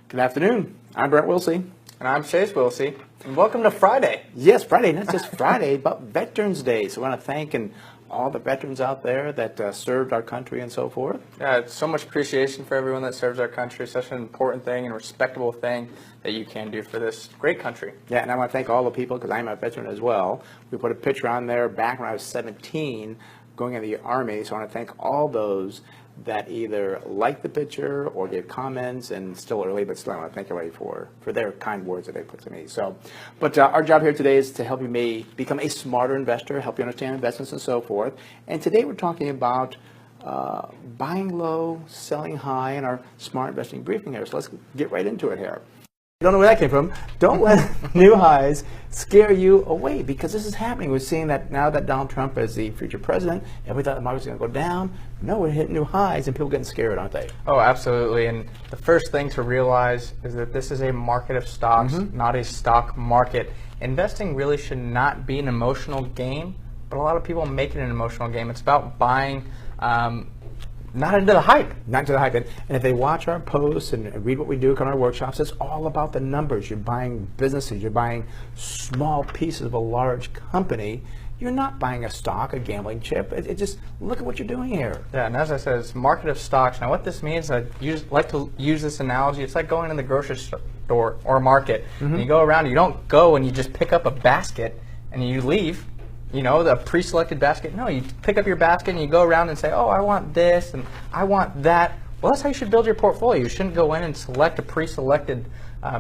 Good afternoon. I'm Brent Wilsey. And I'm Chase Wilsey. And welcome to Friday. Yes, Friday, not just Friday, but Veterans Day. So we want to thank all the veterans out there that served our country and so forth. Yeah, it's so much appreciation for everyone that serves our country. Such an important thing and respectable thing that you can do for this great country. Yeah, and I want to thank all the people because I'm a veteran as well. We put a picture on there back when I was 17 going into the Army. So I want to thank all those that either liked the picture or gave comments, and still early, but still I want to thank everybody for their kind words that they put to me. So, but our job here today is to help you become a smarter investor, help you understand investments and so forth. And today we're talking about buying low, selling high, in our smart investing briefing here. So let's get right into it here. Don't know where that came from. Don't let new highs scare you away, because this is happening. We're seeing that now that Donald Trump is the future president, and we thought the market was going to go down. No, we're hitting new highs, and people are getting scared, aren't they? Oh, absolutely. And the first thing to realize is that this is a market of stocks, not a stock market. Investing really should not be an emotional game, but a lot of people make it an emotional game. It's about buying not into the hype. Not into the hype. And if they watch our posts and read what we do on our workshops, it's all about the numbers. You're buying businesses. You're buying small pieces of a large company. You're not buying a stock, a gambling chip. It just, look at what you're doing here. Yeah, and as I said, it's a market of stocks. Now what this means, I like to use this analogy, it's like going in the grocery store or market. And you go around, you don't go and you just pick up a basket and you leave. You know, the pre-selected basket. No, you pick up your basket and you go around and say, oh, I want this and I want that. Well, that's how you should build your portfolio. You shouldn't go in and select a pre-selected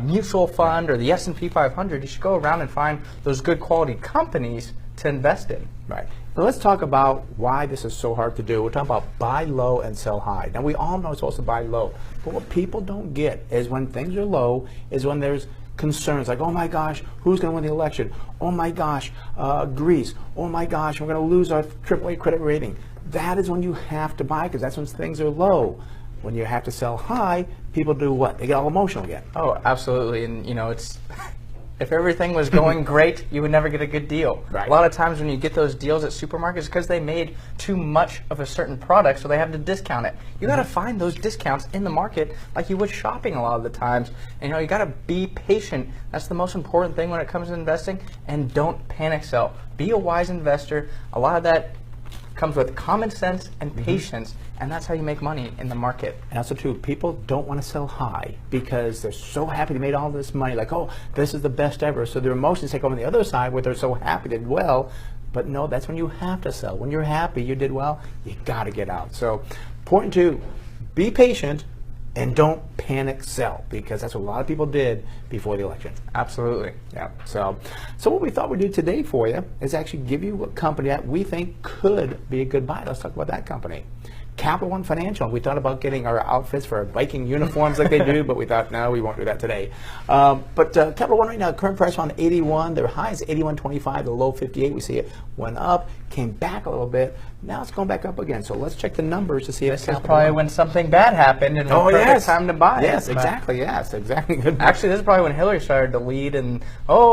mutual fund or the S&P 500. You should go around and find those good quality companies to invest in. Right. Now let's talk about why this is so hard to do. We're talking about buy low and sell high. Now we all know it's supposed to buy low, but what people don't get is when things are low is when there's concerns like, oh my gosh, who's going to win the election? Oh my gosh, Greece. Oh my gosh, we're going to lose our AAA credit rating. That is when you have to buy, because that's when things are low. When you have to sell high, people do what? They get all emotional again. Oh, absolutely. And you know, it's if everything was going great, you would never get a good deal. Right. A lot of times when you get those deals at supermarkets, it's because they made too much of a certain product, so they have to discount it. You got to find those discounts in the market like you would shopping a lot of the times. And you know, you got to be patient. That's the most important thing when it comes to investing. And don't panic sell. Be a wise investor. A lot of that comes with common sense and patience, and that's how you make money in the market. And also too, people don't want to sell high because they're so happy they made all this money, like, oh, this is the best ever. So their emotions take over on the other side where they're so happy they did well. But no, that's when you have to sell. When you're happy you did well, you got to get out. So important to be patient and don't panic sell, because that's what a lot of people did before the election. Absolutely. Yeah. So what we thought we'd do today for you is actually give you a company that we think could be a good buy. Let's talk about that company. Capital One Financial. We thought about getting our outfits for our Viking uniforms like they do, but we thought, no, we won't do that today. But Capital One right now, current price on 81. Their high is 81.25, the low 58. We see it went up, came back a little bit. Now it's going back up again. So let's check the numbers to see if this is probably when something bad happened and perfect time to buy. Yes, exactly. Yes, exactly. Good. Actually, this is probably when Hillary started to lead, and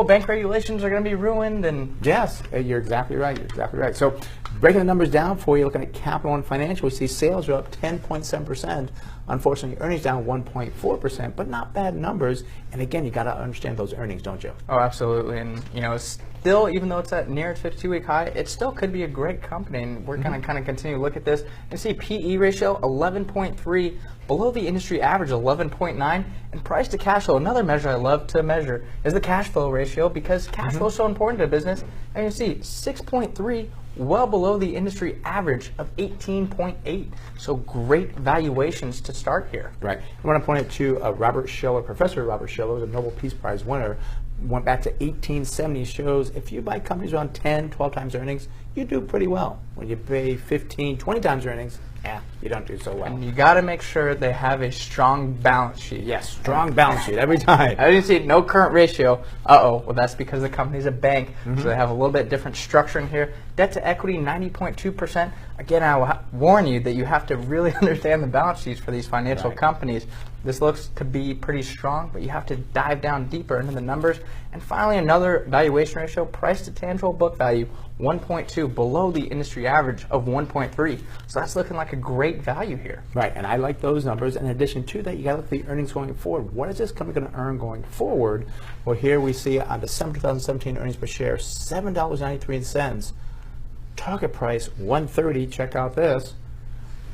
bank regulations are going to be ruined. And yes, you're exactly right. You're exactly right. So breaking the numbers down for you, looking at Capital One Financial, we see sales are up 10.7%. Unfortunately, earnings down 1.4%, but not bad numbers. And again, you got to understand those earnings, don't you? Oh, absolutely. And you know, still, even though it's at near its 52-week high, it still could be a great company. And we're going to kind of continue to look at this and see PE ratio 11.3, below the industry average 11.9, and price to cash flow. Another measure I love to measure is the cash flow ratio, because cash flow is so important to business. And you see 6.3. well below the industry average of 18.8. So great valuations to start here. Right. I want to point out to Robert Schiller, Professor Robert Schiller, a Nobel Peace Prize winner, went back to 1870, shows if you buy companies around 10, 12 times earnings, you do pretty well. When you pay 15, 20 times earnings, you don't do so well. And you got to make sure they have a strong balance sheet. Yes, strong balance sheet every time. I didn't see no current ratio. Well, that's because the company's a bank, so they have a little bit different structuring here. Debt to equity, 90.2%. Again, I will warn you that you have to really understand the balance sheets for these financial companies. This looks to be pretty strong, but you have to dive down deeper into the numbers. And finally, another valuation ratio, price to tangible book value, 1.2, below the industry average of 1.3. So that's looking like a great value here. Right, and I like those numbers. In addition to that, you got to look at the earnings going forward. What is this company going to earn going forward? Well, here we see on December 2017 earnings per share, $7.93. Target price, $130. Check out this.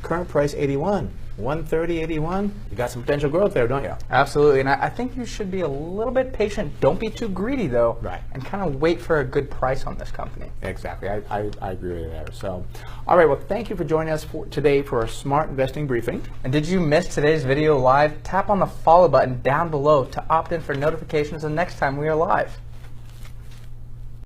Current price, $81. $130, $81. You got some potential growth there, don't you? Absolutely, and I think you should be a little bit patient. Don't be too greedy, though. Right. And kind of wait for a good price on this company. Exactly. I agree with you there. So, all right. Well, thank you for joining us today for our Smart Investing Briefing. And did you miss today's video live? Tap on the follow button down below to opt in for notifications the next time we are live.